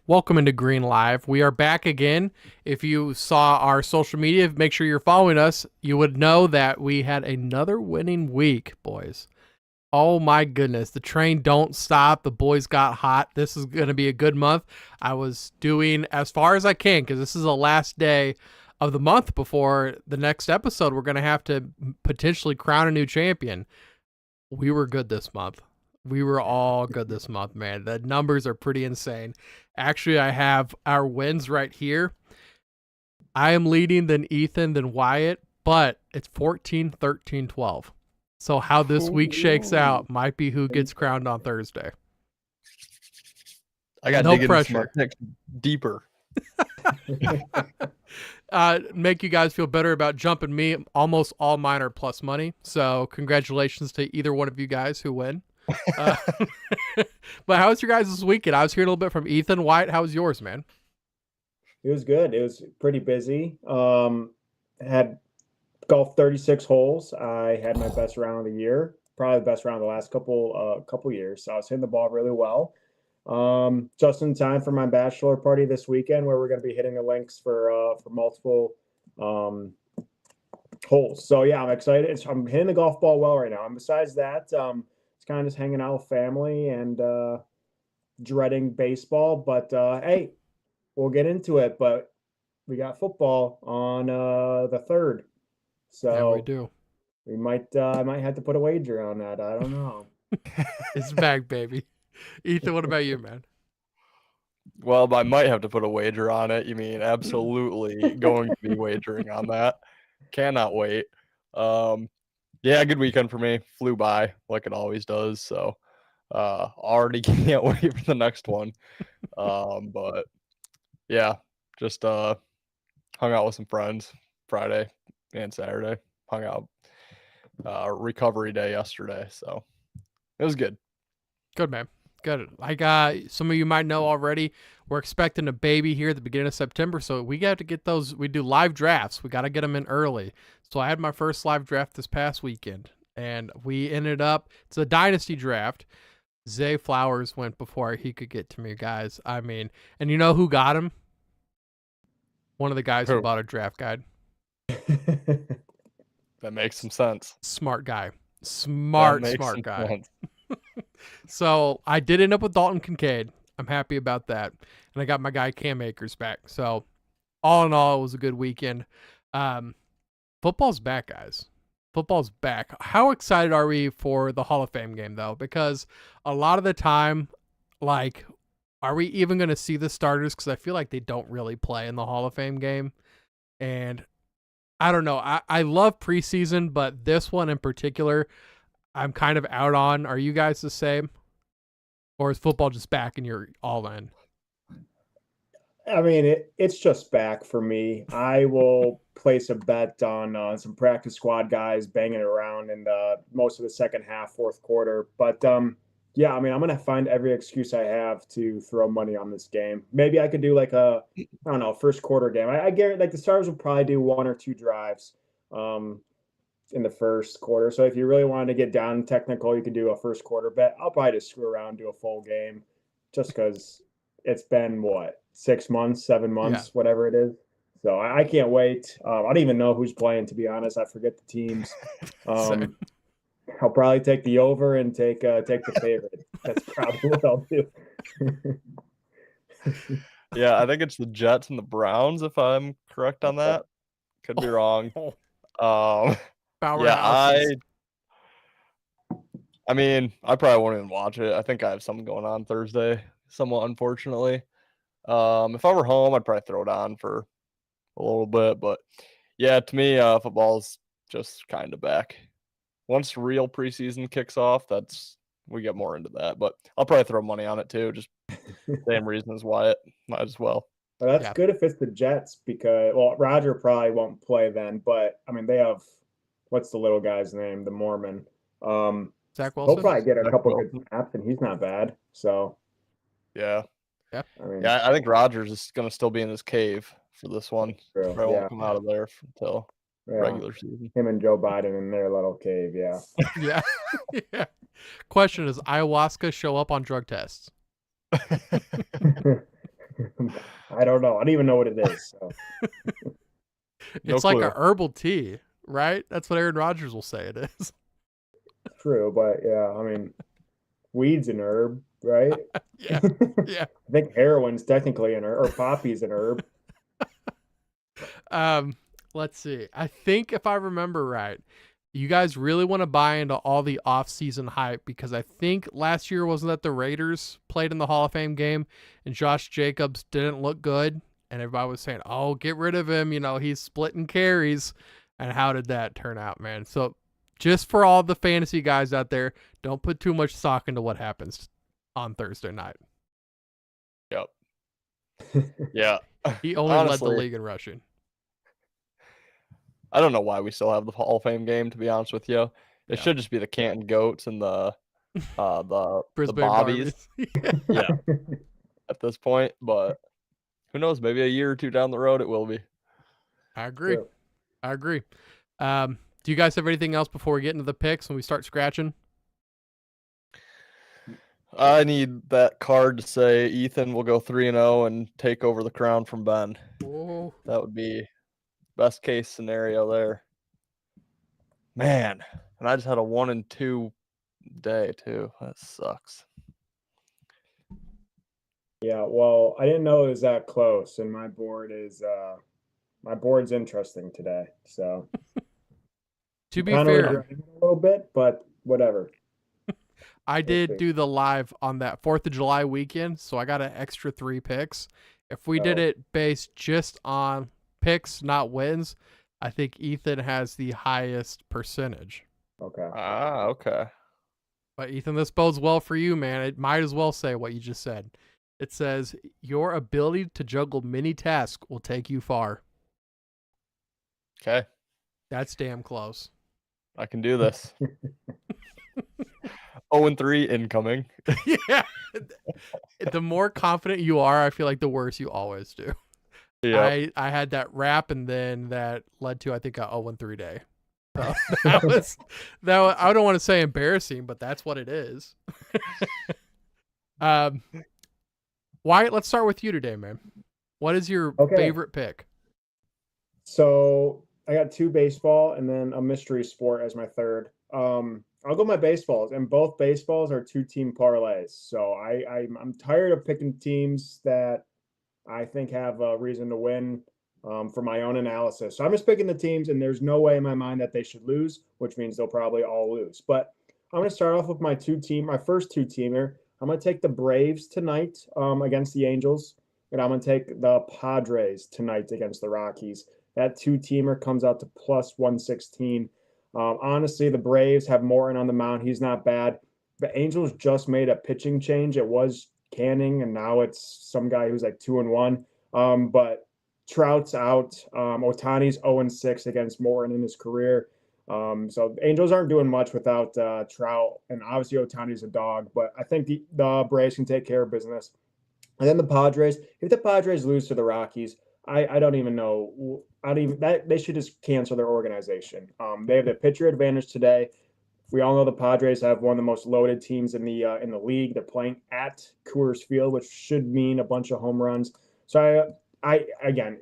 Welcome into Green Live. We are back again. If you saw our social media, make sure you're following us. You would know that we had another winning week, boys. Oh my goodness. The train don't stop. The boys got hot. This is going to be a good month. I was doing as far as I can because this is the last day of the month before the next episode. We're going to have to potentially crown a new champion. We were good this month. We were all good this month, man. The numbers are pretty insane. Actually, I have our wins right here. I am leading than Ethan, than Wyatt, but it's 14, 13, 12. So how this week shakes out might be who gets crowned on Thursday. I got to No dig into my pressure. picks deeper. Make you guys feel better about jumping me. Almost all mine are plus money. So congratulations to either one of you guys who win. But how was your guys this weekend? I was hearing a little bit from Ethan. Wyatt, how was yours, man? It was good. It was pretty busy. Had golf 36 holes. I had my best round of the year, probably the best round of the last couple years. So I was hitting the ball really well. Just in time for my bachelor party this weekend, where we're going to be hitting the links for multiple holes. So yeah, I'm excited. I'm hitting the golf ball well right now. And besides that, it's kind of just hanging out with family and dreading baseball. But hey, we'll get into it. But we got football on the 3rd. So Yeah, we do. we might I might have to put a wager on that. I don't know. It's back, baby. Ethan, what about you, man? Well, I might have to put a wager on it. You mean absolutely going to be wagering on that. Cannot wait. Yeah, good weekend for me. Flew by like it always does. So already can't wait for the next one. But yeah, just hung out with some friends Friday and Saturday. Hung out recovery day yesterday. So it was good. Good, man. Good. Like some of you might know already, we're expecting a baby here at the beginning of September, so we got to get those. We do live drafts. We got to get them in early. So I had my first live draft this past weekend, and we ended up. It's a dynasty draft. Zay Flowers went before he could get to me, guys. I mean, and you know who got him? One of the guys who Who? bought a draft guide. That makes some sense. Smart guy. Smart Some guy. sense. So I did end up with Dalton Kincaid. I'm happy about that. And I got my guy Cam Akers back. So all in all, it was a good weekend. Football's back, guys. Football's back. How excited are we for the Hall of Fame game, though? Because a lot of the time, like, are we even going to see the starters? Because I feel like they don't really play in the Hall of Fame game. And I don't know. I love preseason, but this one in particular, I'm kind of out on. Are you guys the same? Or is football just back and you're all in? I mean, it's just back for me. I will place a bet on some practice squad guys banging it around in most of the second half, fourth quarter. But yeah, I mean, I'm gonna find every excuse I have to throw money on this game. Maybe I could do like I don't know, first quarter game. I guarantee like the Stars will probably do one or two drives in the first quarter. So if you really wanted to get down technical, you could do a first quarter bet. I'll probably just screw around and do a full game, just because it's been what 6 months, 7 months, whatever it is. So I can't wait. I don't even know who's playing, to be honest. I forget the teams. I'll probably take the over and take the favorite. That's probably what I'll do. Yeah, I think it's the Jets and the Browns, if I'm correct on that. Could be wrong. Yeah, I mean, I probably won't even watch it. I think I have something going on Thursday, somewhat unfortunately. If I were home, I'd probably throw it on for a little bit. But yeah, to me, football's just kind of back. Once real preseason kicks off, we get more into that. But I'll probably throw money on it too. Just same reason as Wyatt. Might as well. Well, that's good if it's the Jets because Roger probably won't play then. But I mean, they have what's the little guy's name? The Mormon. Zach Wilson. He'll probably get a couple good snaps, and he's not bad. So yeah. I mean, I think Rodgers is going to still be in his cave for this one. True. Probably won't come out of there until regular season. Him and Joe Biden in their little cave, yeah. Yeah. Question: does ayahuasca show up on drug tests? I don't know. I don't even know what it is. So. No It's like clue. a herbal tea, right? That's what Aaron Rodgers will say it is. True, but yeah, I mean, weed's an herb, right? Yeah. Yeah. I think heroin's technically an herb, or poppy's an herb. Um, let's see. I think if I remember right, you guys really want to buy into all the off-season hype because I think last year wasn't that the Raiders played in the Hall of Fame game and Josh Jacobs didn't look good and everybody was saying, "Oh, get rid of him, he's splitting carries." And how did that turn out, man? So, just for all the fantasy guys out there, don't put too much stock into what happens on Thursday night. Yep. Yeah. He only led the Honestly, league in rushing. I don't know why we still have the Hall of Fame game, to be honest with you. It Yeah. should just be the Canton Goats and the Brisbane Bobbies. Barbies. Yeah. At this point, but who knows? Maybe a year or two down the road, it will be. I agree. True. I agree. Do you guys have anything else before we get into the picks and we start scratching? I need that card to say Ethan will go 3-0 and take over the crown from Ben. Oh, That would be best case scenario there. Man, and I just had a 1-2 day too. That sucks. Yeah, well, I didn't know it was that close, and my board's interesting today. So to be kind of fair, regretting it a little bit, but whatever. I We'll did see. do the live on that 4th of July weekend, so I got an extra 3 picks. If we did Oh. it based just on picks, not wins, I think Ethan has the highest percentage. Okay. Ah, okay. But Ethan, this bodes well for you, man. It might as well say what you just said. It says, your ability to juggle many tasks will take you far. Okay. That's damn close. I can do this. 0-3 incoming. Yeah. The more confident you are, I feel like the worse you always do. Yeah. I had that rap, and then that led to, I think, a 0-3 day. So that was I don't want to say embarrassing, but that's what it is. Wyatt, let's start with you today, man. What is your favorite pick? So I got 2 baseball and then a mystery sport as my third. I'll go my baseballs, and both baseballs are 2-team parlays. So I'm tired of picking teams that I think have a reason to win for my own analysis. So I'm just picking the teams, and there's no way in my mind that they should lose, which means they'll probably all lose. But I'm going to start off with my first 2-teamer. I'm going to take the Braves tonight against the Angels, and I'm going to take the Padres tonight against the Rockies. That 2-teamer comes out to plus 116. Honestly, the Braves have Morton on the mound. He's not bad. The Angels just made a pitching change. It was Canning, and now it's some guy who's like 2-1. But Trout's out. Otani's 0-6 against Morton in his career. So the Angels aren't doing much without Trout, and obviously Otani's a dog. But I think the Braves can take care of business. And then the Padres. If the Padres lose to the Rockies, I don't even know. They should just cancel their organization. They have the pitcher advantage today. We all know the Padres have one of the most loaded teams in the league. They're playing at Coors Field, which should mean a bunch of home runs. So I again,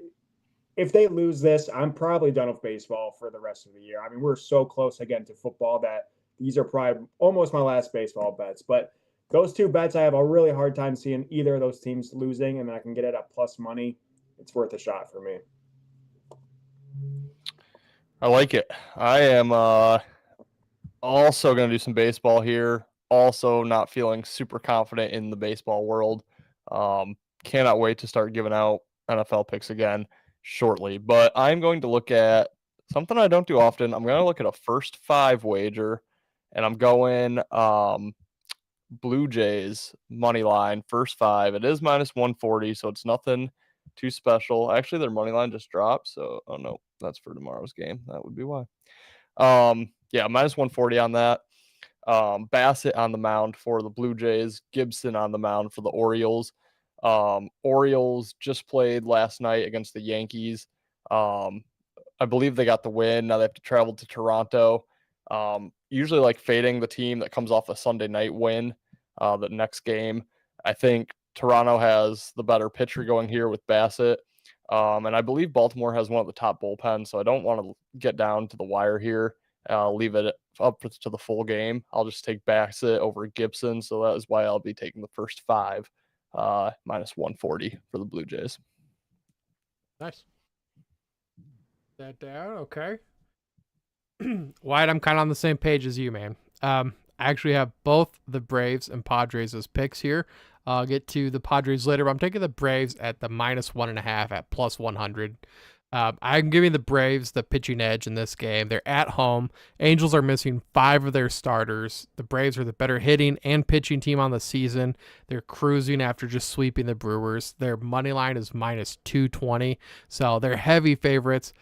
if they lose this, I'm probably done with baseball for the rest of the year. I mean, we're so close again to football that these are probably almost my last baseball bets. But those 2 bets, I have a really hard time seeing either of those teams losing, and I can get it at plus money. It's worth a shot for me. I like it. I am also going to do some baseball here. Also not feeling super confident in the baseball world. Cannot wait to start giving out NFL picks again shortly. But I'm going to look at something I don't do often. I'm going to look at a first 5 wager, and I'm going Blue Jays money line first 5. It is minus 140, so it's nothing too special. Actually, their money line just dropped, so oh no, that's for tomorrow's game. That would be why. Yeah, minus 140 on that. Bassett on the mound for the Blue Jays, Gibson on the mound for the Orioles. Orioles just played last night against the Yankees. I believe they got the win. Now they have to travel to Toronto. Usually like fading the team that comes off a Sunday night win, the next game. I think Toronto has the better pitcher going here with Bassett. And I believe Baltimore has one of the top bullpens, so I don't want to get down to the wire here. I'll leave it up to the full game. I'll just take Bassett over Gibson, so that is why I'll be taking the first 5, minus 140 for the Blue Jays. Nice. That down, okay. Wyatt, I'm kind of on the same page as you, man. I actually have both the Braves and Padres as picks here. I'll get to the Padres later, but I'm taking the Braves at the minus 1.5 at plus 100. I'm giving the Braves the pitching edge in this game. They're at home. Angels are missing 5 of their starters. The Braves are the better hitting and pitching team on the season. They're cruising after just sweeping the Brewers. Their money line is minus 220, so they're heavy favorites.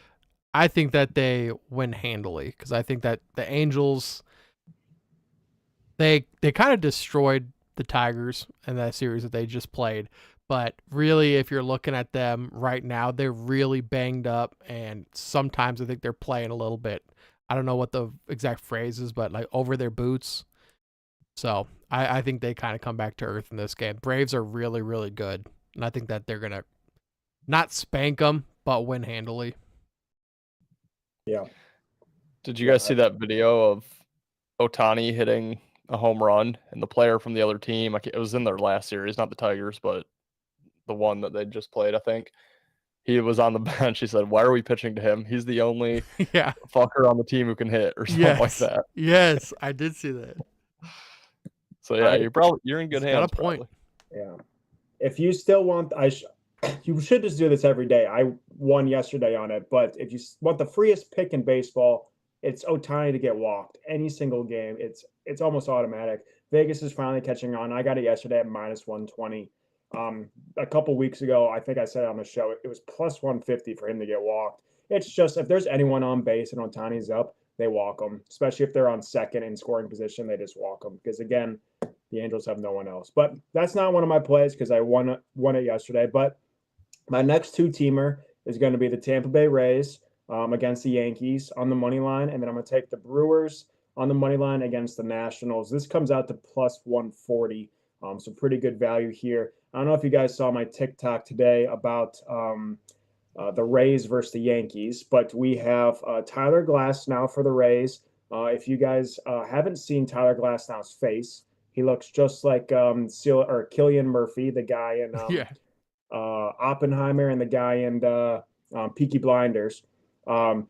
I think that they win handily because I think that the Angels, they kind of destroyed the Tigers in that series that they just played. But really, if you're looking at them right now, they're really banged up, and sometimes I think they're playing a little bit. I don't know what the exact phrase is, but like over their boots. So I think they kind of come back to earth in this game. Braves are really, really good, and I think that they're going to not spank them, but win handily. Yeah. Did you guys see that video of Ohtani hitting a home run and the player from the other team? It was in their last series, not the Tigers, but the one that they just played, I think. He was on the bench. He said, "Why are we pitching to him? He's the only fucker on the team who can hit," or something like that. Yes, I did see that. So yeah, you're in good hands. Got a point. Yeah. If you still want, you should just do this every day. I won yesterday on it, but if you want the freest pick in baseball, it's Ohtani to get walked any single game. It's almost automatic. Vegas is finally catching on. I got it yesterday at minus 120. A couple weeks ago, I think I said on the show, it was plus 150 for him to get walked. It's just, if there's anyone on base and Ohtani's up, they walk them, especially if they're on second in scoring position, they just walk them. Because again, the Angels have no one else. But that's not one of my plays because I won it yesterday. But my next 2-teamer is going to be the Tampa Bay Rays against the Yankees on the money line. And then I'm going to take the Brewers on the money line against the Nationals. This comes out to plus 140. So pretty good value here. I don't know if you guys saw my TikTok today about the Rays versus the Yankees, but we have Tyler Glasnow for the Rays. If you guys haven't seen Tyler Glasnow's face, he looks just like Cillian Murphy, the guy in Oppenheimer and the guy in Peaky Blinders.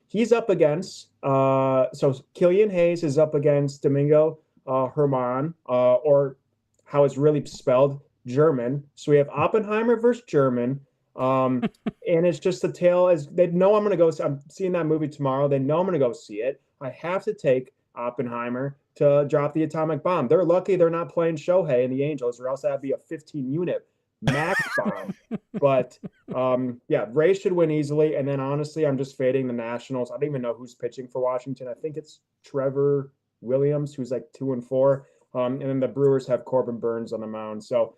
He's up against so Killian Hayes is up against Domingo Herman, or how it's really spelled, German. So we have Oppenheimer versus German. And it's just the tale as they know I'm going to go. I'm seeing that movie tomorrow. They know I'm going to go see it. I have to take Oppenheimer to drop the atomic bomb. They're lucky they're not playing Shohei and the Angels, or else that'd be a 15-unit max bomb. But yeah, Rays should win easily. And then honestly, I'm just fading the Nationals. I don't even know who's pitching for Washington. I think it's Trevor Williams, who's like 2-4. And then the Brewers have Corbin Burns on the mound. So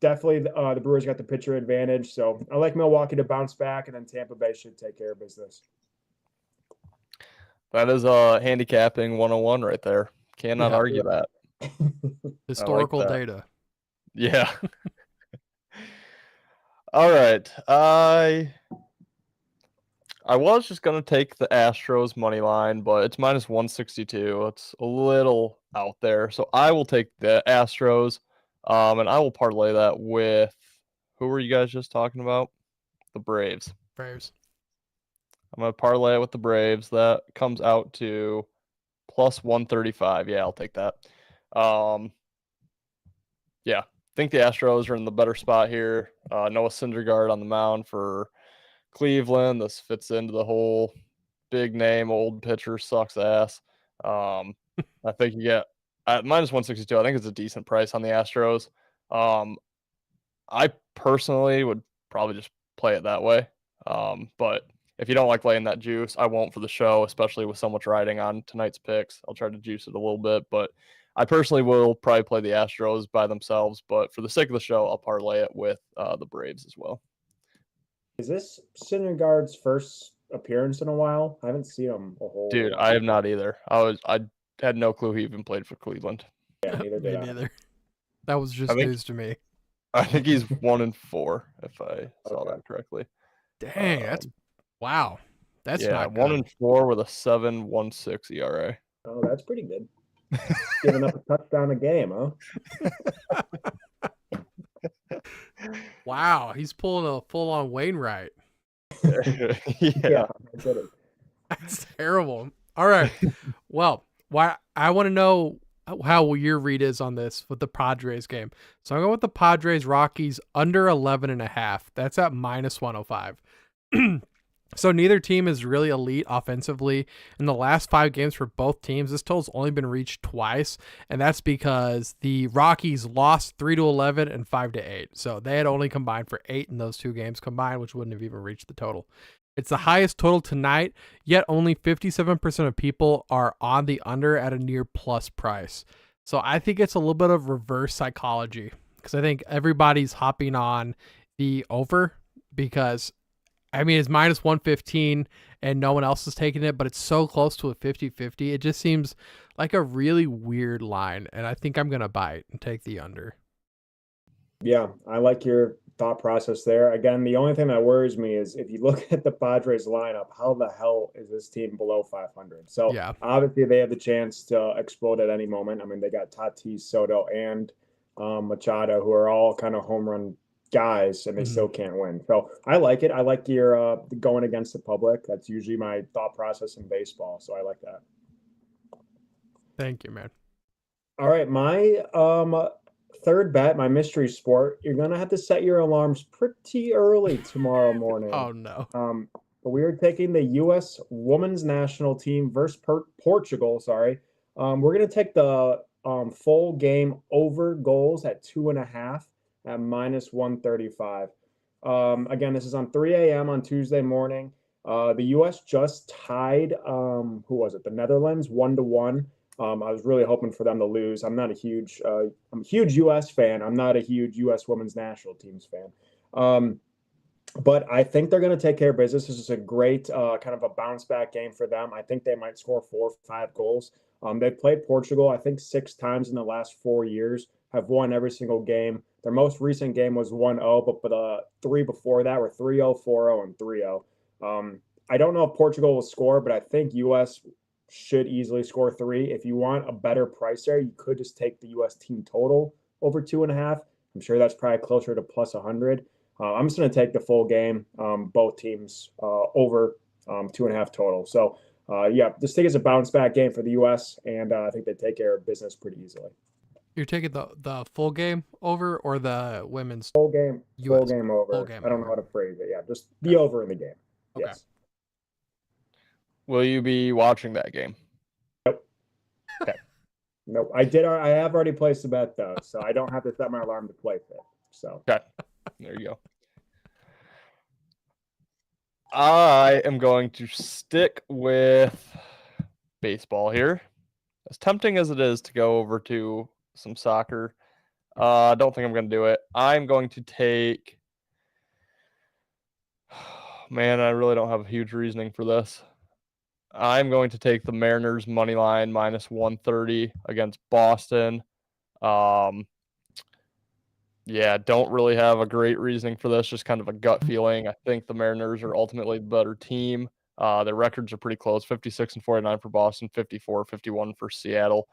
definitely the Brewers got the pitcher advantage. So I like Milwaukee to bounce back, and then Tampa Bay should take care of business. That is handicapping 101 right there. Cannot argue that. Historical like that. data. Yeah. All right. I was just going to take the Astros money line, but it's minus 162. It's a little out there. So I will take the Astros, and I will parlay that with, who were you guys just talking about? The Braves. I'm going to parlay it with the Braves. That comes out to plus 135. Yeah, I'll take that. Yeah, I think the Astros are in the better spot here. Noah Syndergaard on the mound for Cleveland. This fits into the whole big name, old pitcher sucks ass. I think you get at minus 162. I think it's a decent price on the Astros. I personally would probably just play it that way. But if you don't like laying that juice, I won't for the show, especially with so much riding on tonight's picks. I'll try to juice it a little bit, but I personally will probably play the Astros by themselves. But for the sake of the show, I'll parlay it with the Braves as well. Is this Syndergaard's first appearance in a while? I haven't seen him a whole. Dude, I have not either. I had no clue he even played for Cleveland. Yeah, neither did Me neither. That was just news to me. I think he's 1-4, if I saw Okay. that correctly. Dang, that's wow. That's yeah, not good. 1-4 with a 7.16 ERA. Oh, that's pretty good. Giving up a touchdown a game, huh? Wow, he's pulling a full-on Wainwright. Yeah. Yeah, I get it. That's terrible. All right. Well, why I want to know how your read is on this with the Padres game. So I'm going with the Padres Rockies under 11.5. That's at -105. So neither team is really elite offensively. In the last 5 games for both teams, this total's only been reached twice, and that's because the Rockies lost 3-11 and 5-8. So they had only combined for 8 in those 2 games combined, which wouldn't have even reached the total. It's the highest total tonight, yet only 57% of people are on the under at a near plus price. So I think it's a little bit of reverse psychology because I think everybody's hopping on the over because I mean, it's -115 and no one else is taking it, but it's so close to a 50-50. It just seems like a really weird line, and I think I'm going to bite and take the under. Yeah, I like your thought process there. Again, the only thing that worries me is if you look at the Padres lineup, how the hell is this team below 500? So Yeah. obviously they have the chance to explode at any moment. I mean, they got Tatis, Soto, and Machado, who are all kind of home run guys, and they still can't win. So I like it. I like your going against the public. That's usually my thought process in baseball. So I like that. Thank you, man. All right, my third bet, my mystery sport. You're gonna have to set your alarms pretty early tomorrow morning. Oh, no. But we are taking the U.S. Women's National Team versus Portugal. Sorry, we're gonna take the full game over goals at 2.5 at -135. Again, this is on 3 a.m. on Tuesday morning. The U.S. just tied. Who was it? The Netherlands 1-1. I was really hoping for them to lose. I'm a huge U.S. fan. I'm not a huge U.S. Women's National Teams fan. But I think they're going to take care of business. This is a great kind of a bounce back game for them. I think they might score 4 or 5 goals. They've played Portugal, I think, 6 times in the last 4 years, have won every single game. Their most recent game was 1-0, but the 3 before that were 3-0, 4-0, and 3-0. I don't know if Portugal will score, but I think U.S. should easily score 3. If you want a better price there, you could just take the U.S. team total over 2.5. I'm sure that's probably closer to plus 100. I'm just going to take the full game, both teams over 2.5 total. So, yeah, this thing is a bounce back game for the U.S., and I think they take care of business pretty easily. You're taking the full game over or the women's Full game over. Full game I don't over. know how to phrase it. Yeah, just the over in the game. Okay. Yes. Will you be watching that game? Nope. I have already placed a bet though, so I don't have to set my alarm to place it. So Okay, there you go. I am going to stick with baseball here. As tempting as it is to go over to some soccer, I don't think I'm going to do it. I'm going to take. Man, I really don't have a huge reasoning for this. I'm going to take the Mariners money line -130 against Boston. Yeah, don't really have a great reasoning for this, just kind of a gut feeling. I think the Mariners are ultimately the better team. Their records are pretty close, 56-49 for Boston, 54-51 for Seattle.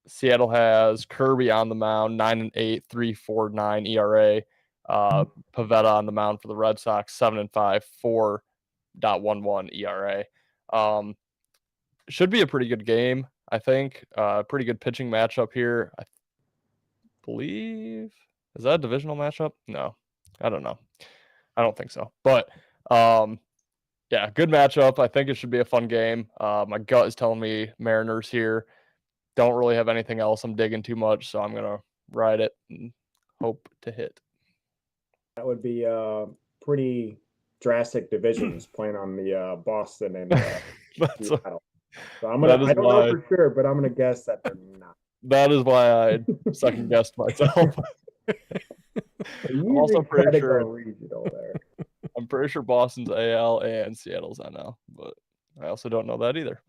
Seattle has Kirby on the mound, 9-8, 3.49 ERA. Pavetta on the mound for the Red Sox, 7-5, 4.11 ERA. Should be a pretty good game, I think. Pretty good pitching matchup here. I believe, is that a divisional matchup? No, I don't know. I don't think so. But yeah, good matchup. I think it should be a fun game. My gut is telling me Mariners here. Don't really have anything else I'm digging too much, so I'm gonna ride it and hope to hit. that would be pretty drastic divisions playing on the Boston and Seattle. So I don't know for sure, but I'm gonna guess that they're not. That is why I second guessed myself. I'm also pretty sure regional there. I'm pretty sure Boston's AL and Seattle's NL, but I also don't know that either.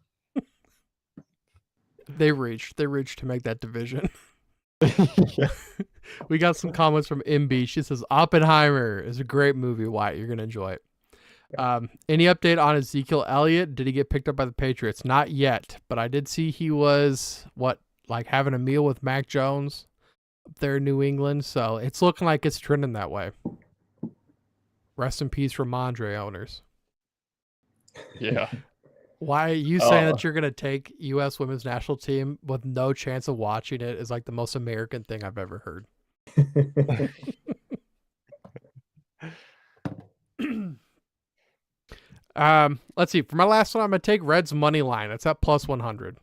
They reached to make that division. We got some comments from MB. She says Oppenheimer is a great movie, Wyatt. You're gonna enjoy it. Any update on Ezekiel Elliott? Did he get picked up by the Patriots? Not yet, but I did see he was having a meal with Mac Jones up there in New England. So it's looking like it's trending that way. Rest in peace, Ramondre owners. Yeah. Why are you saying that you're gonna take U.S. Women's National Team with no chance of watching it is like the most American thing I've ever heard. Let's see. For my last one, I'm gonna take Reds money line. It's at plus 100.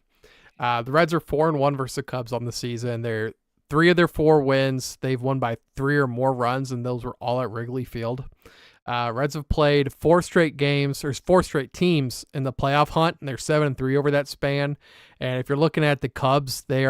The Reds are 4-1 versus the Cubs on the season. They're 3 of their 4 wins. They've won by 3 or more runs, and those were all at Wrigley Field. Reds have played 4 straight games. There's 4 straight teams in the playoff hunt, and they're 7-3 over that span. And if you're looking at the Cubs, they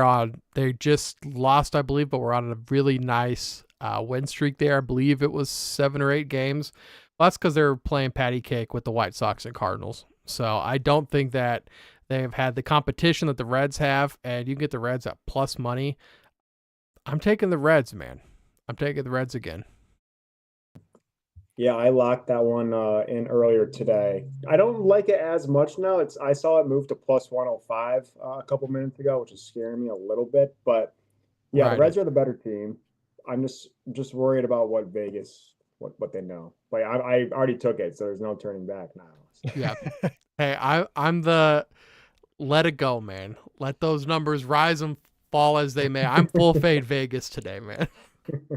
just lost, I believe, but we're on a really nice win streak there. I believe it was 7 or 8 games. Well, that's because they're playing patty cake with the White Sox and Cardinals. So I don't think that they've had the competition that the Reds have, and you can get the Reds at plus money. I'm taking the Reds, man. I'm taking the Reds again. Yeah, I locked that one in earlier today. I don't like it as much now. I saw it move to plus 105 a couple minutes ago, which is scaring me a little bit. But yeah, Right. the Reds are the better team. I'm just worried about what Vegas what they know. Like I already took it, so there's no turning back now. So. Yeah. Hey, I'm the let it go, man. Let those numbers rise and fall as they may. I'm full fade Vegas today, man. There's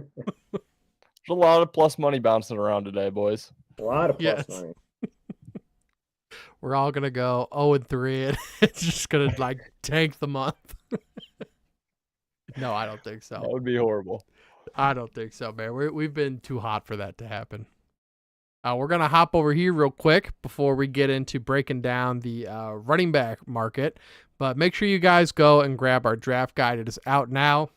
a lot of plus money bouncing around today, boys. A lot of plus Yes. money. We're all gonna go 0-3, and it's just gonna tank the month. No, I don't think so. That would be horrible. I don't think so, man. We've been too hot for that to happen. We're going to hop over here real quick before we get into breaking down the running back market. But make sure you guys go and grab our draft guide. It is out now.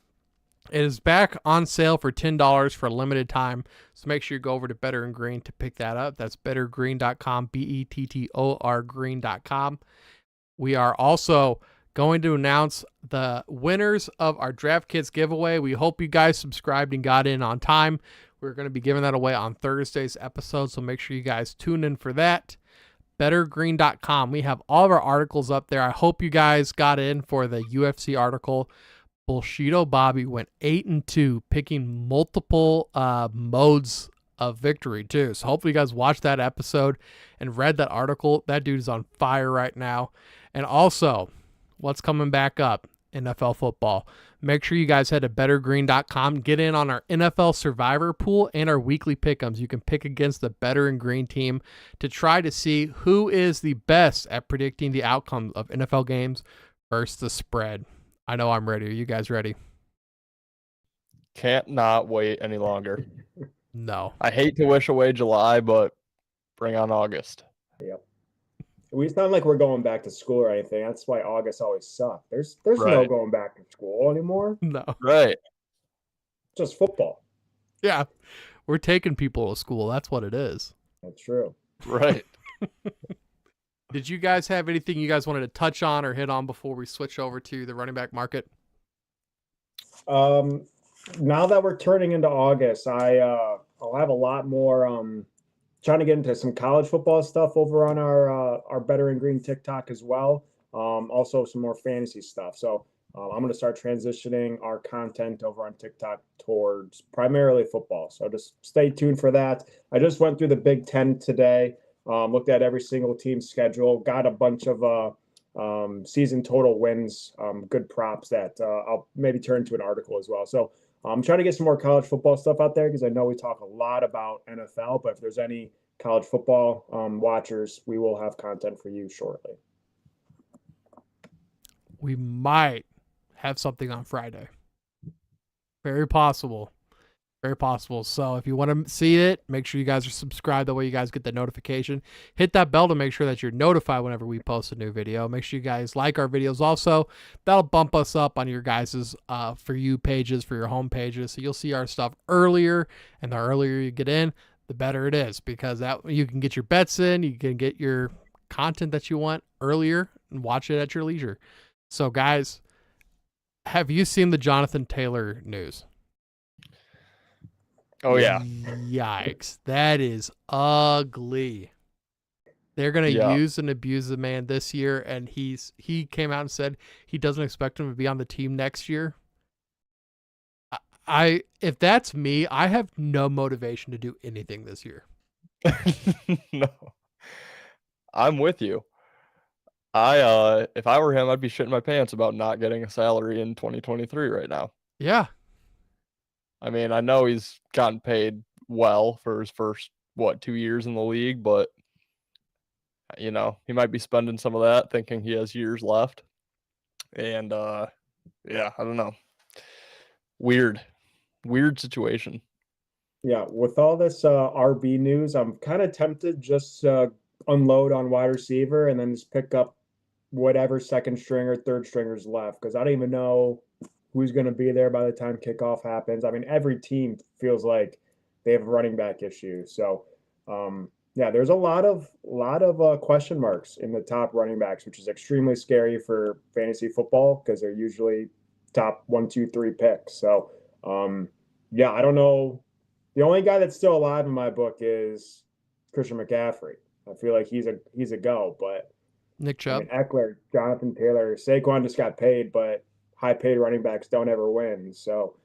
It is back on sale for $10 for a limited time. So make sure you go over to Better and Green to pick that up. That's bettergreen.com, BETTOR green.com. We are also going to announce the winners of our Draft Kits giveaway. We hope you guys subscribed and got in on time. We're going to be giving that away on Thursday's episode, so make sure you guys tune in for that. BetterGreen.com. We have all of our articles up there. I hope you guys got in for the UFC article. Bullshido Bobby went 8-2, picking multiple modes of victory too. So hopefully you guys watched that episode and read that article. That dude is on fire right now. And also, what's coming back up? NFL football. Make sure you guys head to bettergreen.com, get in on our NFL survivor pool and our weekly pick'ems. You can pick against the Better and Green team to try to see who is the best at predicting the outcome of NFL games versus the spread. I know I'm ready. Are you guys ready? Can't not wait any longer. No. I hate to wish away July, but bring on August. Yep. It's not like we're going back to school or anything. That's why August always sucked. There's no Right. going back to school anymore. No. Right. Just football. Yeah. We're taking people to school. That's what it is. That's true. Right. Did you guys have anything you guys wanted to touch on or hit on before we switch over to the running back market? Now that we're turning into August, I'll have a lot more trying to get into some college football stuff over on our Better and Green TikTok as well. Also some more fantasy stuff. So I'm going to start transitioning our content over on TikTok towards primarily football. So just stay tuned for that. I just went through the Big Ten today, looked at every single team's schedule, got a bunch of season total wins, good props that I'll maybe turn into an article as well. So I'm trying to get some more college football stuff out there because I know we talk a lot about NFL, but if there's any college football watchers, we will have content for you shortly. We might have something on Friday. Very possible. Very possible. So if you want to see it, make sure you guys are subscribed. That way you guys get the notification. Hit that bell to make sure that you're notified whenever we post a new video. Make sure you guys like our videos also. That'll bump us up on your guys' For You pages, for your home pages. So you'll see our stuff earlier. And the earlier you get in, the better it is. Because that you can get your bets in. You can get your content that you want earlier and watch it at your leisure. So guys, Have you seen the Jonathan Taylor news? Oh yeah. Yikes. That is ugly. They're gonna Yeah. use and abuse the man this year, and he came out and said he doesn't expect him to be on the team next year. If that's me, I have no motivation to do anything this year. No. I'm with you. If I were him, I'd be shitting my pants about not getting a salary in 2023 right now. Yeah. I mean, I know he's gotten paid well for his first 2 years in the league, but he might be spending some of that thinking he has years left. And yeah, I don't know. Weird situation. Yeah, with all this RB news, I'm kind of tempted just unload on wide receiver and then just pick up whatever second string or third stringers left, because I don't even know who's going to be there by the time kickoff happens. I mean, every team feels like they have a running back issue. So, yeah, there's a lot of question marks in the top running backs, which is extremely scary for fantasy football because they're usually top 1, 2, 3 picks. So, yeah, I don't know. The only guy that's still alive in my book is Christian McCaffrey. I feel like he's a go, but Nick I Chubb. mean, Eckler, Jonathan Taylor, Saquon just got paid, but high paid running backs don't ever win. So,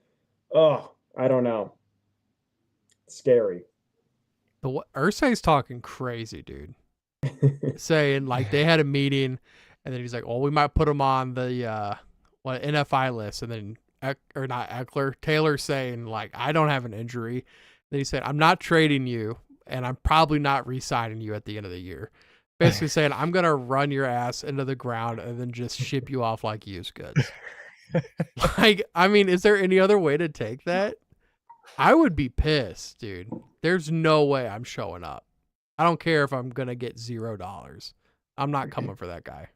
I don't know. Scary. But what Ursay's talking crazy, dude. Saying like they had a meeting, and then he's like, "Well, we might put him on the NFI list," and then not Eckler, Taylor saying like, "I don't have an injury." Then he said, "I'm not trading you, and I'm probably not re-signing you at the end of the year." Basically saying, "I'm gonna run your ass into the ground and then just ship you off like used goods." Like, I mean, is there any other way to take that? I would be pissed, dude. There's no way I'm showing up. I don't care if I'm gonna get $0. I'm not coming for that guy.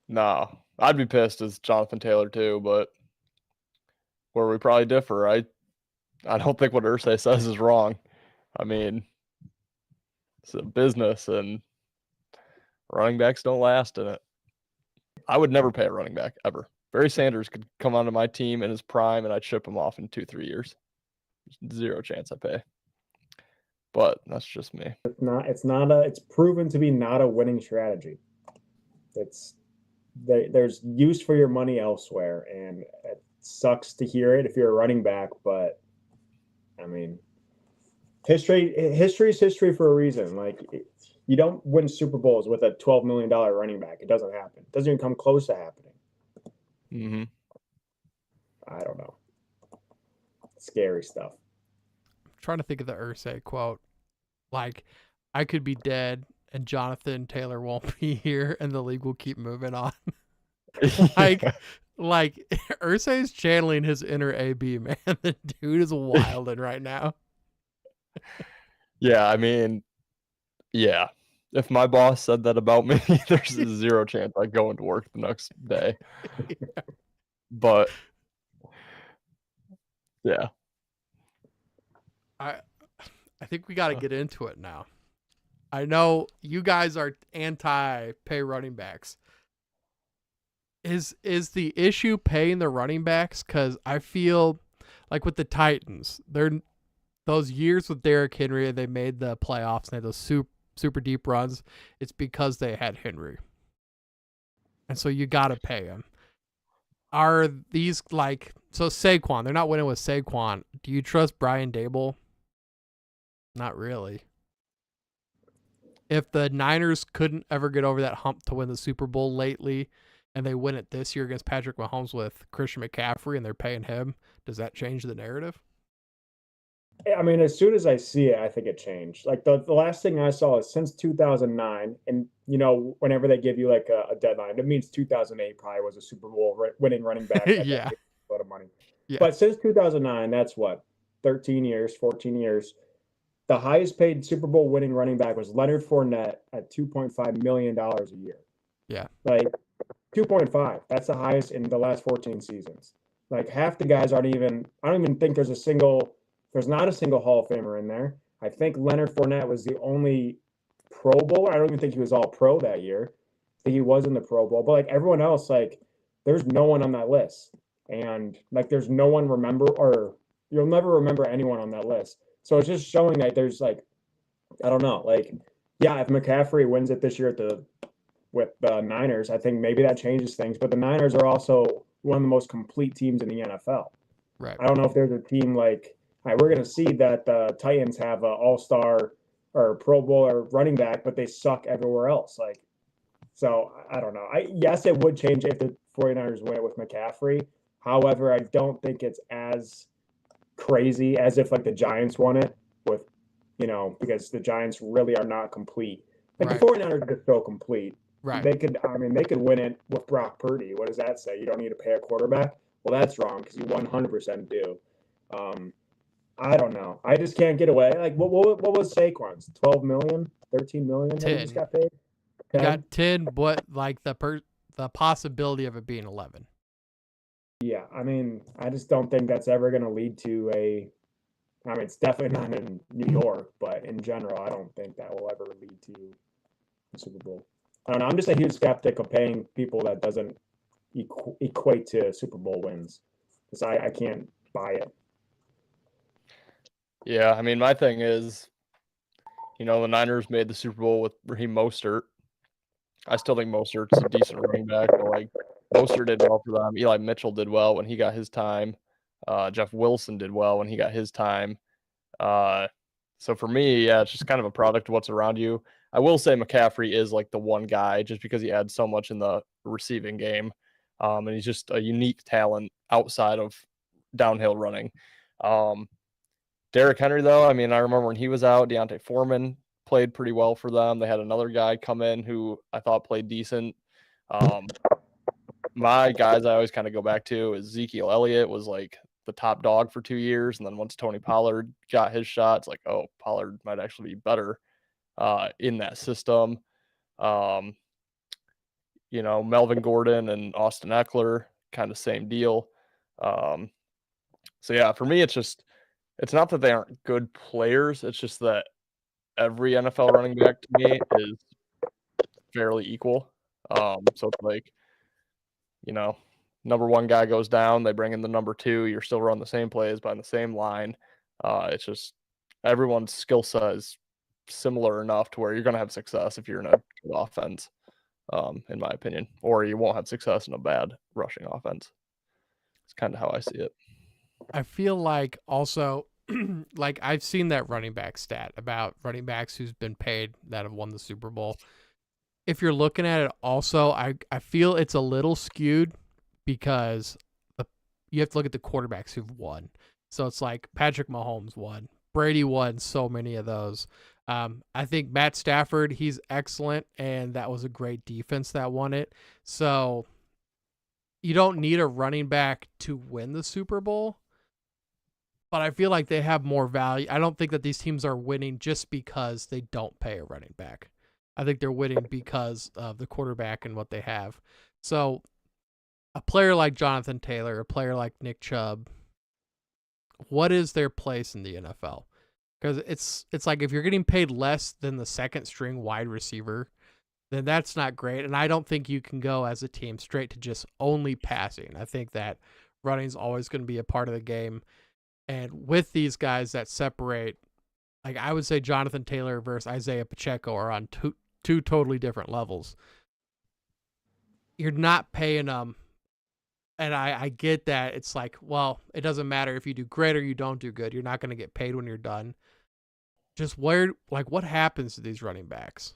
No, I'd be pissed as Jonathan Taylor too, but where we probably differ, I don't think what Irsay says is wrong. I mean, it's a business and running backs don't last in it. I would never pay a running back ever. Barry Sanders could come onto my team in his prime and I'd ship him off in 2-3 years. Zero chance I pay. But that's just me. It's proven to be not a winning strategy. There's use for your money elsewhere, and it sucks to hear it if you're a running back, but I mean, history is history for a reason. Like, you don't win Super Bowls with a $12 million running back. It doesn't happen. It doesn't even come close to happening. Mm-hmm. I don't know. Scary stuff. I'm trying to think of the Irsay quote. Like, I could be dead and Jonathan Taylor won't be here and the league will keep moving on. like Irsay's channeling his inner AB, man. The dude is wilding right now. Yeah, I mean, yeah. If my boss said that about me, there's a zero chance I'd go into work the next day. Yeah. But yeah. I think we got to get into it now. I know you guys are anti-pay running backs. Is the issue paying the running backs? Because I feel like with the Titans, those years with Derrick Henry, they made the playoffs and they had those super deep runs. It's because they had Henry, and so you got to pay him. Are these so Saquon? They're not winning with Saquon. Do you trust Brian Dable? Not really. If the Niners couldn't ever get over that hump to win the Super Bowl lately, and they win it this year against Patrick Mahomes with Christian McCaffrey and they're paying him, does that change the narrative? I mean, as soon as I see it, I think it changed. Like the last thing I saw is since 2009, and whenever they give you like a deadline, it means 2008 probably was a Super Bowl winning running back. Yeah. A lot of money. Yeah. But since 2009, that's what, 13 years, 14 years. The highest paid Super Bowl winning running back was Leonard Fournette at $2.5 million a year. Yeah. Like 2.5. That's the highest in the last 14 seasons. Like half the guys I don't even think there's not a single Hall of Famer in there. I think Leonard Fournette was the only Pro Bowler. I don't even think he was all pro that year. I think he was in the Pro Bowl. But like everyone else, like there's no one on that list. And like there's no one or you'll never remember anyone on that list. So it's just showing that there's like, I don't know, like, yeah, if McCaffrey wins it this year with the Niners, I think maybe that changes things. But the Niners are also one of the most complete teams in the NFL. Right. I don't know if there's a team like, all right, we're going to see that the Titans have an all-star or Pro Bowl or running back, but they suck everywhere else. Like, so I don't know. Yes, it would change if the 49ers win it with McCaffrey. However, I don't think it's as crazy as if like the Giants won it with, because the Giants really are not complete. Like Right. the 49ers are so complete. Right. They could win it with Brock Purdy. What does that say? You don't need to pay a quarterback? Well, that's wrong because you 100% do. I don't know. I just can't get away. Like, what was Saquon's? 12 million, 13 million that he 10. just got paid? You got 10, but like the possibility of it being 11. Yeah, I mean, I just don't think that's ever going to lead to I mean, it's definitely not in New York, but in general, I don't think that will ever lead to the Super Bowl. I don't know. I'm just a huge skeptic of paying people that doesn't equate to Super Bowl wins because I can't buy it. Yeah, I mean, my thing is, the Niners made the Super Bowl with Raheem Mostert. I still think Mostert's a decent running back, but like Mostert did well for them. Eli Mitchell did well when he got his time. Jeff Wilson did well when he got his time. So for me, yeah, it's just kind of a product of what's around you. I will say McCaffrey is like the one guy just because he adds so much in the receiving game. And he's just a unique talent outside of downhill running. Derrick Henry, though, I mean, I remember when he was out, Deontay Foreman played pretty well for them. They had another guy come in who I thought played decent. My guys I always kind of go back to is Ezekiel Elliott was like the top dog for 2 years. And then once Tony Pollard got his shot, it's like, oh, Pollard might actually be better in that system. Melvin Gordon and Austin Eckler, kind of same deal. So, yeah, for me, it's not that they aren't good players. It's just that every NFL running back to me is fairly equal. So it's like, number one guy goes down, they bring in the number two, you're still running the same plays by the same line. It's just everyone's skill set is similar enough to where you're going to have success if you're in a good offense, in my opinion, or you won't have success in a bad rushing offense. It's kind of how I see it. I feel like also, like I've seen that running back stat about running backs who's been paid that have won the Super Bowl. If you're looking at it also, I feel it's a little skewed because you have to look at the quarterbacks who've won. So it's like Patrick Mahomes won. Brady won so many of those. I think Matt Stafford, he's excellent, and that was a great defense that won it. So you don't need a running back to win the Super Bowl, but I feel like they have more value. I don't think that these teams are winning just because they don't pay a running back. I think they're winning because of the quarterback and what they have. So a player like Jonathan Taylor, a player like Nick Chubb, what is their place in the NFL? Because it's like if you're getting paid less than the second string wide receiver, then that's not great. And I don't think you can go as a team straight to just only passing. I think that running is always going to be a part of the game. And with these guys that separate, like I would say Jonathan Taylor versus Isaiah Pacheco are on two totally different levels. You're not paying them. And I get that. It's like, well, it doesn't matter if you do great or you don't do good. You're not going to get paid when you're done. Just what happens to these running backs?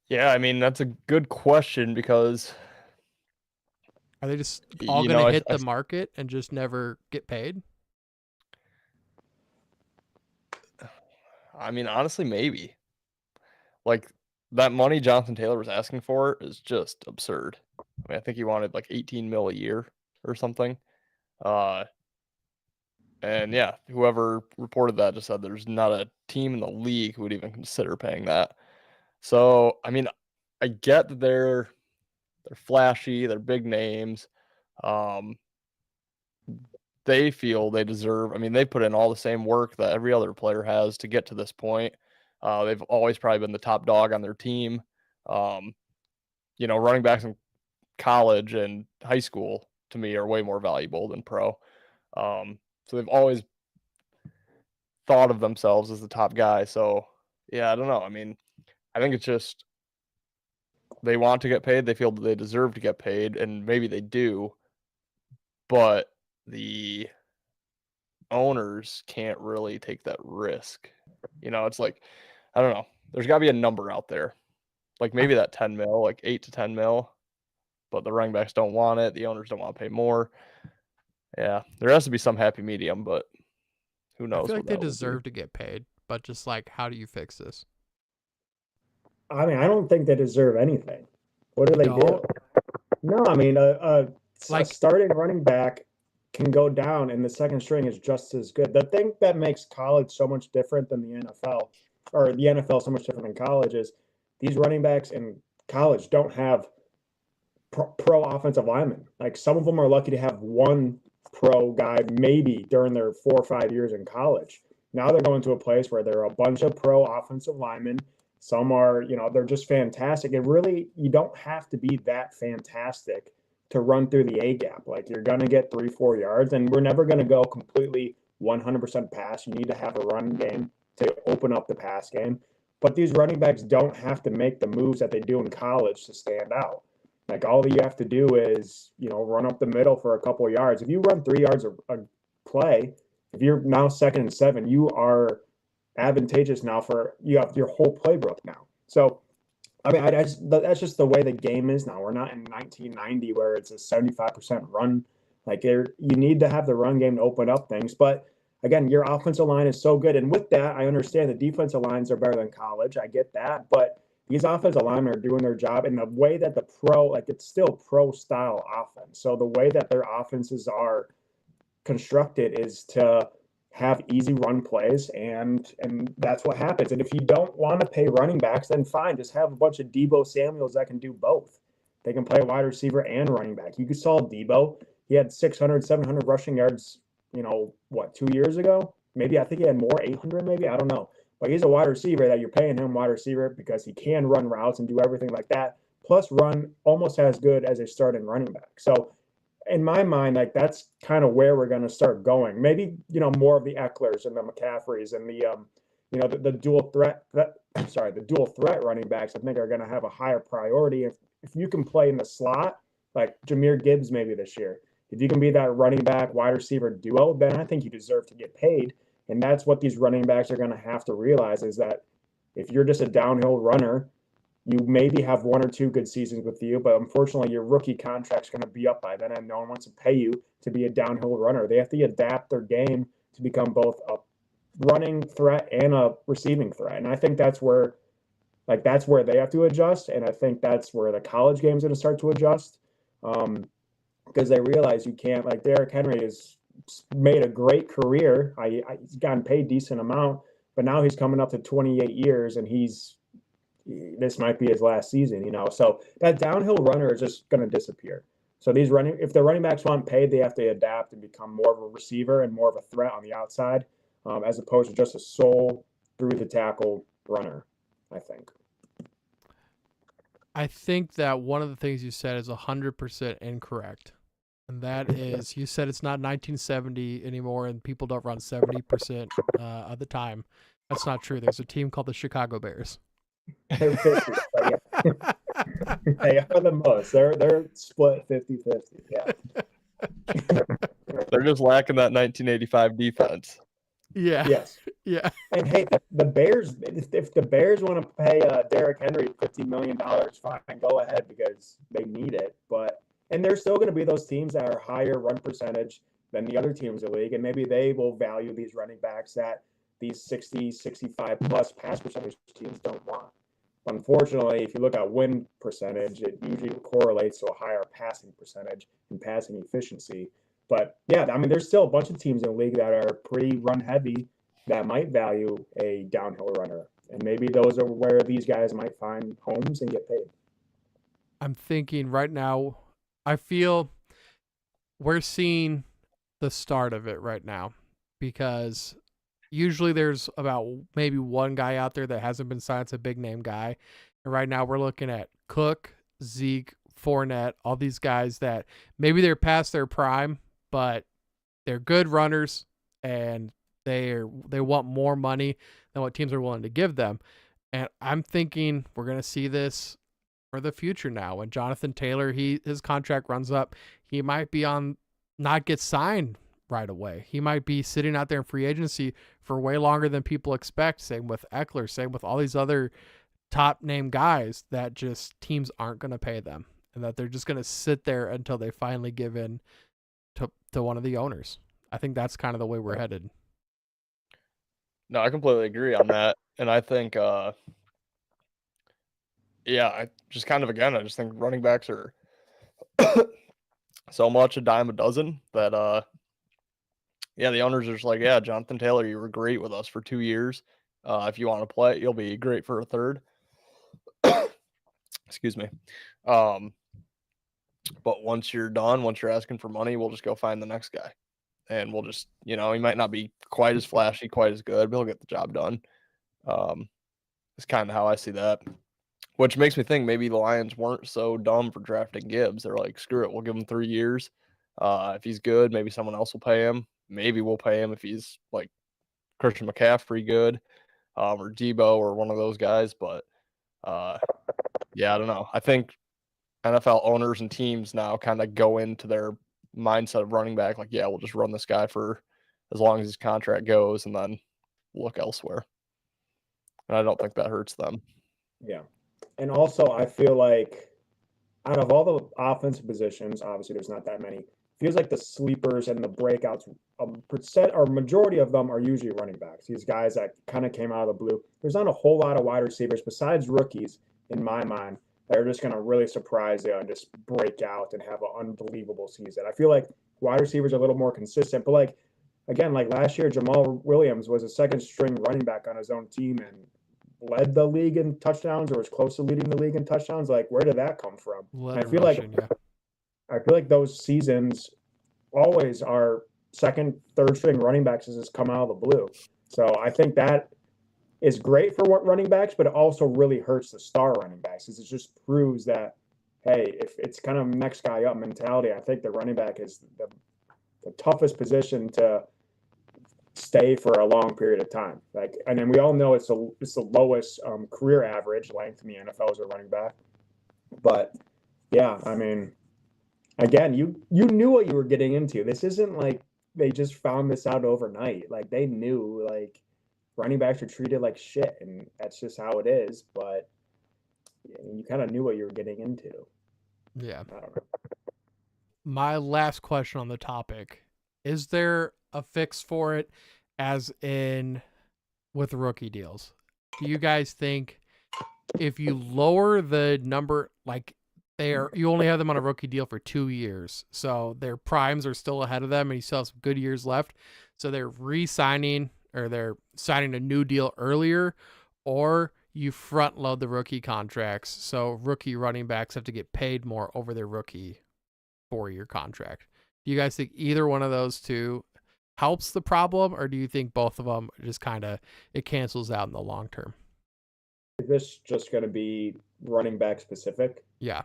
Yeah, I mean, that's a good question because Are they just all going to hit I the market and just never get paid? I mean, honestly, maybe. Like that money Jonathan Taylor was asking for is just absurd. I mean, I think he wanted like 18 mil a year or something. And yeah, whoever reported that just said there's not a team in the league who would even consider paying that. So, I mean, I get that they're flashy, they're big names. They feel they deserve. I mean, they put in all the same work that every other player has to get to this point. They've always probably been the top dog on their team. running backs in college and high school to me are way more valuable than pro. So they've always thought of themselves as the top guy. So yeah, I don't know. I mean, I think it's just they want to get paid. They feel that they deserve to get paid, and maybe they do, but the owners can't really take that risk. It's like, I don't know. There's got to be a number out there, like maybe that 10 mil, like 8 to 10 mil, but the running backs don't want it. The owners don't want to pay more. Yeah, there has to be some happy medium, but who knows? I feel like what they that would be. deserve to get paid, but just like, how do you fix this? I mean, I don't think they deserve anything. What do they do? Don't? No, I mean, a Like- starting running back can go down, and the second string is just as good. The thing that makes college so much different than the NFL, or the NFL so much different than college, is these running backs in college don't have pro offensive linemen. Like some of them are lucky to have one pro guy maybe during their 4 or 5 years in college. Now they're going to a place where there are a bunch of pro offensive linemen. Some are, they're just fantastic. And really, you don't have to be that fantastic to run through the A gap. Like you're going to get 3-4 yards, and we're never going to go completely 100% pass. You need to have a run game to open up the pass game. But these running backs don't have to make the moves that they do in college to stand out. Like all that you have to do is, run up the middle for a couple of yards. If you run 3 yards a play, if you're now 2nd and 7, you are advantageous now you have your whole playbook now. So, I mean, that's just the way the game is now. We're not in 1990 where it's a 75% run. Like you need to have the run game to open up things. But again, your offensive line is so good. And with that, I understand the defensive lines are better than college. I get that. But these offensive linemen are doing their job in the way that the pro, it's still pro style offense. So the way that their offenses are constructed is to have easy run plays, and that's what happens. And if you don't want to pay running backs, then fine, just have a bunch of Debo Samuels that can do both. They can play wide receiver and running back. You saw Debo. He had 600, 700 rushing yards, 2 years ago? Maybe, I think he had more, 800 maybe, I don't know. But he's a wide receiver that you're paying him wide receiver because he can run routes and do everything like that, plus run almost as good as a starting running back. So in my mind, that's kind of where we're going to start going. Maybe, more of the Ecklers and the McCaffreys and the dual threat, the dual threat running backs, I think are going to have a higher priority. If you can play in the slot, like Jahmyr Gibbs maybe this year, if you can be that running back wide receiver duo, then I think you deserve to get paid. And that's what these running backs are going to have to realize, is that if you're just a downhill runner, you maybe have 1 or 2 good seasons with you, but unfortunately your rookie contract's going to be up by then, and no one wants to pay you to be a downhill runner. They have to adapt their game to become both a running threat and a receiving threat. And I think that's where they have to adjust. And I think that's where the college game is going to start to adjust, because they realize you can't, like Derrick Henry has made a great career. He's gotten paid decent amount, but now he's coming up to 28 years, and this might be his last season, So that downhill runner is just going to disappear. So if the running backs want paid, they have to adapt and become more of a receiver and more of a threat on the outside, as opposed to just a sole through the tackle runner, I think. I think that one of the things you said is 100% incorrect. And that is, you said it's not 1970 anymore and people don't run 70% of the time. That's not true. There's a team called the Chicago Bears. They're 50, but yeah. They are the most. They're split 50-50. Yeah. They're just lacking that 1985 defense. Yeah. Yes. Yeah. And hey, the Bears, if the Bears want to pay Derrick Henry $50 million, fine, go ahead, because they need it. And there's still going to be those teams that are higher run percentage than the other teams in the league, and maybe they will value these running backs that these 60, 65 plus pass percentage teams don't want. But unfortunately, if you look at win percentage, it usually correlates to a higher passing percentage and passing efficiency. But yeah, I mean, there's still a bunch of teams in the league that are pretty run heavy that might value a downhill runner. And maybe those are where these guys might find homes and get paid. I'm thinking right now, I feel we're seeing the start of it right now, because usually there's about maybe one guy out there that hasn't been signed. It's a big name guy. And right now we're looking at Cook, Zeke, Fournette, all these guys that maybe they're past their prime, but they're good runners and they want more money than what teams are willing to give them. And I'm thinking we're going to see this for the future now. When Jonathan Taylor, his contract runs up, he might be not get signed right away. He might be sitting out there in free agency for way longer than people expect. Same with Eckler, same with all these other top name guys that just teams aren't going to pay them and that they're just going to sit there until they finally give in to one of the owners. I think that's kind of the way we're headed. No, I completely agree on that. And I think, I just think running backs are so much a dime a dozen that, the owners are just like, yeah, Jonathan Taylor, you were great with us for 2 years. If you want to play, you'll be great for a third. Excuse me. But once you're done, once you're asking for money, we'll just go find the next guy. And we'll just, he might not be quite as flashy, quite as good, but he'll get the job done. It's kind of how I see that. Which makes me think maybe the Lions weren't so dumb for drafting Gibbs. They're like, screw it, we'll give him 3 years. If he's good, maybe someone else will pay him. Maybe we'll pay him if he's like Christian McCaffrey good, or Debo or one of those guys. But I don't know. I think NFL owners and teams now kind of go into their mindset of running back like, yeah, we'll just run this guy for as long as his contract goes and then look elsewhere. And I don't think that hurts them. Yeah. And also, I feel like out of all the offensive positions, obviously there's not that many, feels like the sleepers and the breakouts, majority of them are usually running backs. These guys that kind of came out of the blue. There's not a whole lot of wide receivers besides rookies, in my mind, that are just going to really surprise you and just break out and have an unbelievable season. I feel like wide receivers are a little more consistent, but like, again, like last year, Jamal Williams was a second string running back on his own team and led the league in touchdowns or was close to leading the league in touchdowns. Like, where did that come from? I feel like those seasons always are second, third string running backs has just come out of the blue. So I think that is great for what running backs, but it also really hurts the star running backs because it just proves that, hey, if it's kind of next guy up mentality, I think the running back is the toughest position to stay for a long period of time. Like, and then we all know it's the lowest career average length in the NFL as a running back. But yeah, I mean, again, you knew what you were getting into. This isn't like they just found this out overnight. Like they knew like running backs are treated like shit, and that's just how it is. But you kind of knew what you were getting into. Yeah. I don't know. My last question on the topic: is there a fix for it, as in with rookie deals? Do you guys think if you lower the number, like you only have them on a rookie deal for 2 years, so their primes are still ahead of them and you still have some good years left, so they're re-signing or they're signing a new deal earlier, or you front load the rookie contracts so rookie running backs have to get paid more over their rookie 4-year contract? Do you guys think either one of those two helps the problem, or do you think both of them just kind of it cancels out in the long term? Is this just going to be running back specific? Yeah.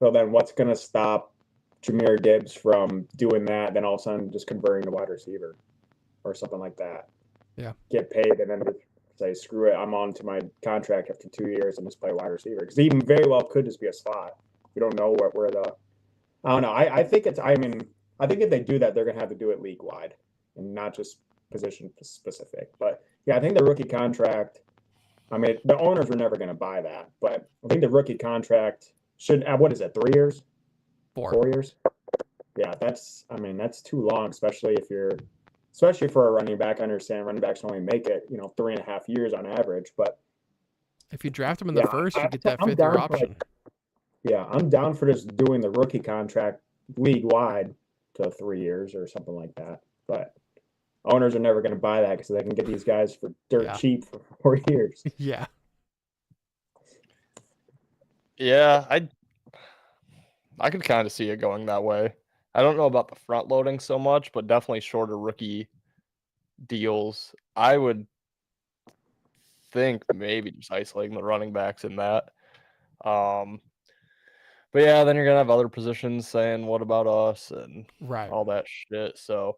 So then what's going to stop Jahmyr Gibbs from doing that, then all of a sudden just converting to wide receiver or something like that? Yeah. Get paid and then just say, screw it, I'm on to my contract after 2 years and just play wide receiver. Because he very well could just be a slot. We don't know where the – I don't know. I think it's – I mean, I think if they do that, they're going to have to do it league-wide and not just position specific. But, yeah, I think the rookie contract – I mean, the owners were never going to buy that. But I think the rookie contract – should what is it? 3 years? 4 years? Yeah, that's too long, especially for a running back. I understand running backs only make it 3.5 years on average, but if you draft them in the first, you get that 5th year option. I'm down for just doing the rookie contract league wide to 3 years or something like that. But owners are never going to buy that because they can get these guys for dirt cheap for 4 years. Yeah. Yeah, I could kind of see it going that way. I don't know about the front loading so much, but definitely shorter rookie deals. I would think maybe just isolating the running backs in that. But yeah, then you're gonna have other positions saying, "What about us?" and Right. all that shit. So,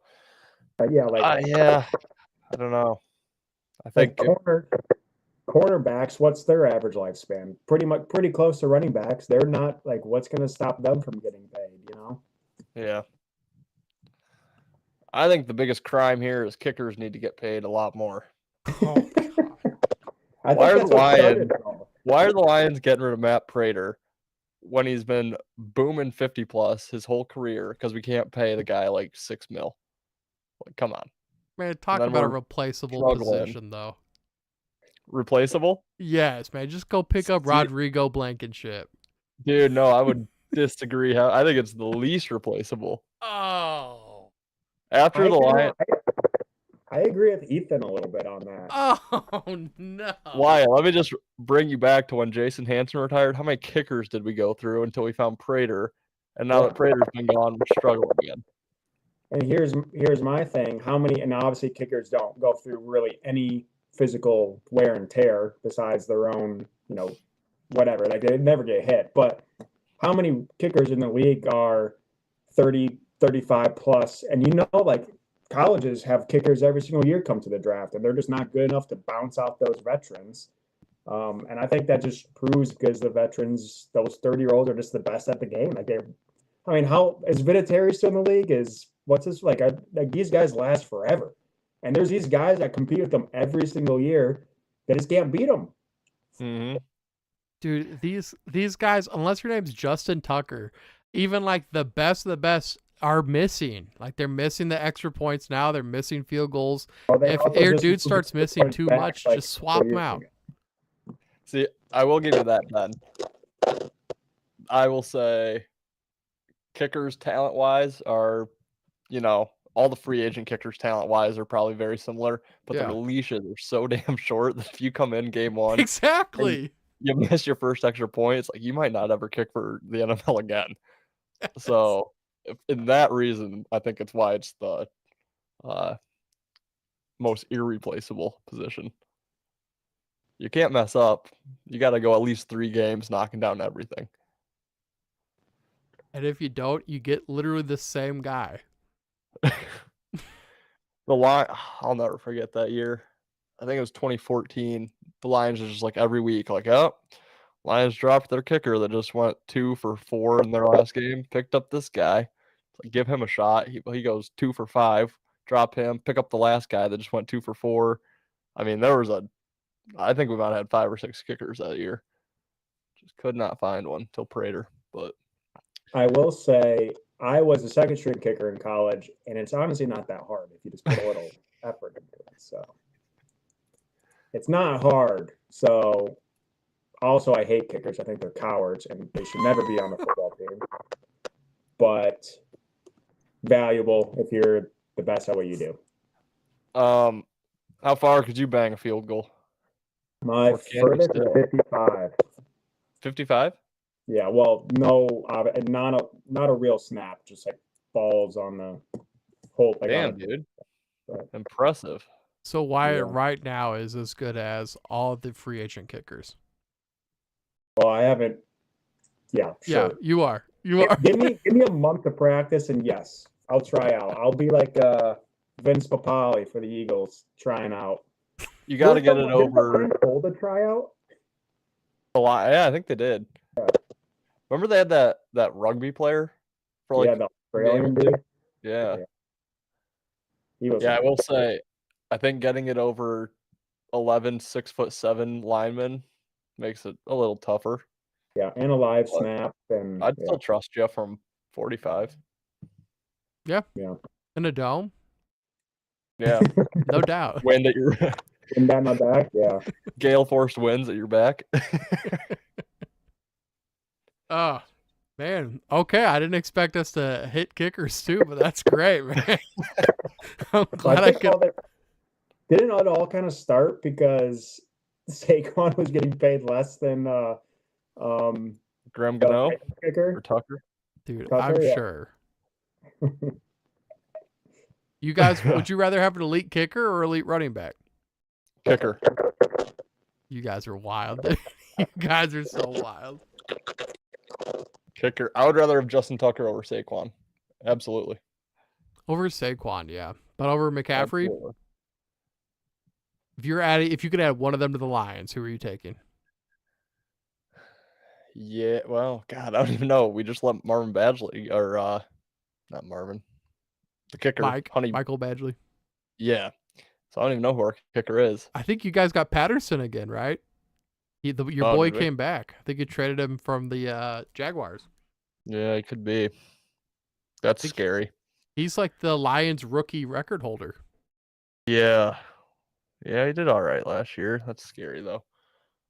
Yeah, like yeah, I don't know. I like think cornerbacks, what's their average lifespan? Pretty close to running backs. They're not like what's going to stop them from getting paid, you know? yeah, I think the biggest crime here is kickers need to get paid a lot more. Oh, God. I Why think are that's the what started Lions? it all. Why are the Lions getting rid of Matt Prater when he's been booming 50 plus his whole career because we can't pay the guy like $6 million? Like, come on. Man, And talk then about a we're replaceable struggling. position, though. Replaceable? Yes, man. Just go pick up See, Rodrigo Blankenship. dude, no, I would disagree. I think it's the least replaceable. Oh. After the Lions, I agree with Ethan a little bit on that. Oh, no. Wyatt, let me just bring you back to when Jason Hansen retired. How many kickers did we go through until we found Prater? And now that Prater's been gone, we're struggling again. And here's my thing. How many, and obviously kickers don't go through really any physical wear and tear besides their own, whatever. Like they never get hit. But how many kickers in the league are 30, 35 plus? And like colleges have kickers every single year come to the draft, and they're just not good enough to bounce off those veterans. And I think that just proves because the veterans, those 30-year-olds, are just the best at the game. Like how is Vinatieri still in the league? Is what's this like? These guys last forever, and there's these guys that compete with them every single year that just can't beat them. Mm-hmm. Dude, these guys, unless your name's Justin Tucker, even like the best of the best are missing. Like they're missing the extra points now. They're missing field goals. If your dude starts missing too much, just swap him out. See, I will give you that then. I will say kickers talent-wise are, all the free agent kickers talent-wise are probably very similar, but their leashes are so damn short that if you come in game one, exactly, you miss your first extra point, it's like you might not ever kick for the NFL again. So, in that reason, I think it's why it's the most irreplaceable position. You can't mess up. You got to go at least 3 games knocking down everything. And if you don't, you get literally the same guy. The line, I'll never forget that year. I think it was 2014. The Lions are just like every week, like, oh, Lions dropped their kicker that just went 2 for 4 in their last game. Picked up this guy, like, give him a shot. He goes 2 for 5. Drop him. Pick up the last guy that just went 2 for 4. I mean, I think we might have had 5 or 6 kickers that year. Just could not find one till Prater. But I will say I was a second string kicker in college, and it's honestly not that hard if you just put a little effort into it. So it's not hard. So also, I hate kickers. I think they're cowards, and they should never be on the football team. But valuable if you're the best at what you do. how far could you bang a field goal? My furthest is 55. 55? Yeah, well, no, not a real snap, just like balls on the whole. Like damn, dude, impressive. So Wyatt right now is as good as all the free agent kickers. Well, I haven't. Yeah, sure. Yeah, you are. You are. Give me a month of practice, and yes, I'll try out. I'll be like Vince Papale for the Eagles trying out. You got to get it over. Hold a tryout. A lot. Yeah, I think they did. Yeah. Remember they had that rugby player for like the Australian dude. Yeah. He was. Yeah, I will say, I think getting it over 11 6'7" linemen makes it a little tougher. Yeah, and a live snap, and I'd still trust you from 45. Yeah. Yeah. In a dome. Yeah. No doubt. Wind at your wind at my back. Yeah. Gale force winds at your back. Oh, man. Okay, I didn't expect us to hit kickers too, but that's great, man. I'm glad I could. Didn't it all kind of start because Saquon was getting paid less than Graham Gano or Tucker? Dude, Tucker, I'm sure. You guys, would you rather have an elite kicker or elite running back? Kicker. You guys are wild. You guys are so wild. Kicker. I would rather have Justin Tucker over Saquon. Absolutely. Over Saquon, yeah. But over McCaffrey, Absolutely. if you could add one of them to the Lions, who are you taking? Yeah, well, God, I don't even know. We just let Marvin Badgley, or not Marvin, the kicker, Michael Badgley. Yeah, so I don't even know who our kicker is. I think you guys got Patterson again, right? Your boy came back. I think you traded him from the Jaguars. Yeah, it could be. That's scary. He's like the Lions rookie record holder. Yeah, he did all right last year. That's scary though.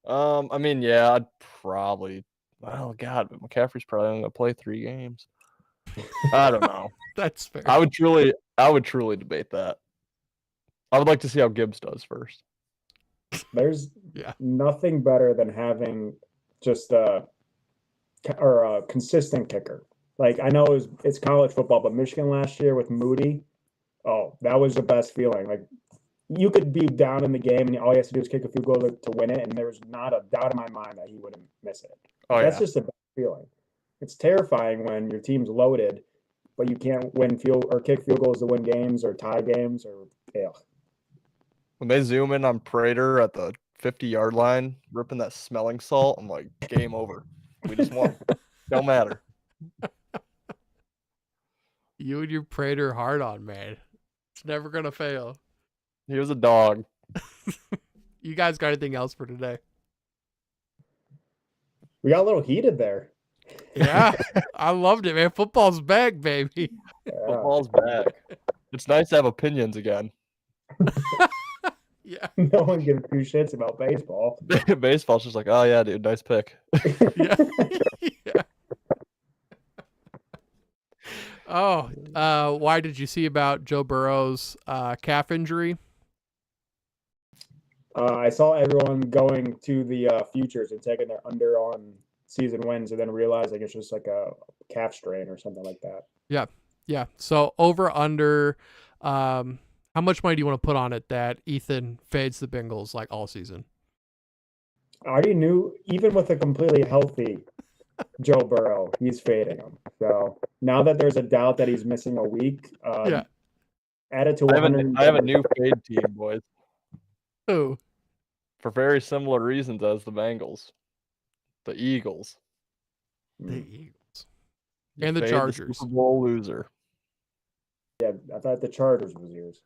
I mean, yeah, I'd probably. Well, God, but McCaffrey's probably only gonna play 3 games. I don't know. That's fair. I would truly debate that. I would like to see how Gibbs does first. There's nothing better than having just a consistent kicker. Like, I know it's college football, but Michigan last year with Moody, oh, that was the best feeling. Like, you could be down in the game and all you have to do is kick a field goal to win it, and there's not a doubt in my mind that he wouldn't miss it. That's just a bad feeling. It's terrifying when your team's loaded, but you can't kick field goals to win games or tie games or When they zoom in on Prater at the 50-yard line, ripping that smelling salt, I'm like, game over. We just won. Don't matter. You and your Prater hard on, man. It's never gonna fail. He was a dog. You guys got anything else for today? We got a little heated there. Yeah, I loved it, man. Football's back, baby. Football's back. It's nice to have opinions again. Yeah. No one gives 2 shits about baseball. Baseball's just like, oh yeah, dude, nice pick. Yeah. Yeah. Oh, why did you see about Joe Burrow's calf injury? I saw everyone going to the futures and taking their under on season wins, and then realizing it's just like a calf strain or something like that. Yeah. So over under, how much money do you want to put on it that Ethan fades the Bengals like all season? I already knew, even with a completely healthy Joe Burrow, he's fading him. So now that there's a doubt that he's missing a week, add it to 100. I have a new fade team, boys. Who? For very similar reasons as the Bengals. The Eagles. The Eagles. And the Chargers. The Super Bowl loser. Yeah, I thought the Chargers was yours.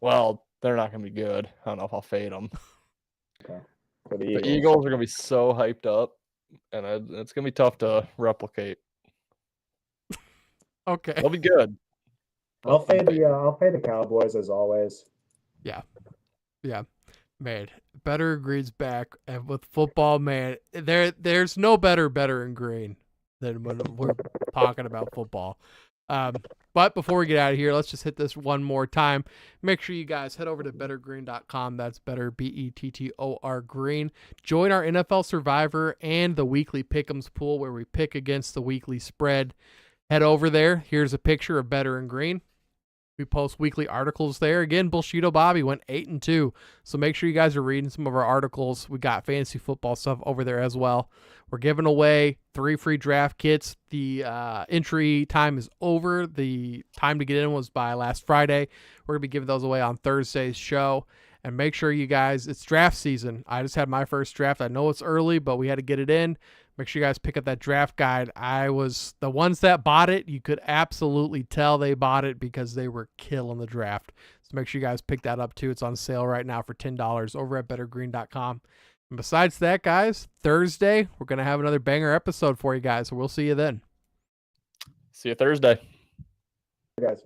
Well, they're not going to be good. I don't know if I'll fade them. Okay. The Eagles are going to be so hyped up, and it's going to be tough to replicate. Okay. They'll be good. I'll fade the Cowboys as always. Yeah. Man, better in green's back, and with football, man, there's no better in green than when we're talking about football. But before we get out of here, let's just hit this one more time. Make sure you guys head over to bettergreen.com. That's better, BETTOR green. Join our NFL Survivor and the weekly pick'ems pool where we pick against the weekly spread. Head over there. Here's a picture of Better in Green. We post weekly articles there. Again, Bullshito Bobby went 8-2. So make sure you guys are reading some of our articles. We got fantasy football stuff over there as well. We're giving away 3 free draft kits. The entry time is over. The time to get in was by last Friday. We're going to be giving those away on Thursday's show. And make sure you guys, it's draft season. I just had my first draft. I know it's early, but we had to get it in. Make sure you guys pick up that draft guide. The ones that bought it, you could absolutely tell they bought it because they were killing the draft. So make sure you guys pick that up too. It's on sale right now for $10 over at bettergreen.com. And besides that, guys, Thursday, we're going to have another banger episode for you guys. So we'll see you then. See you Thursday. Hey guys.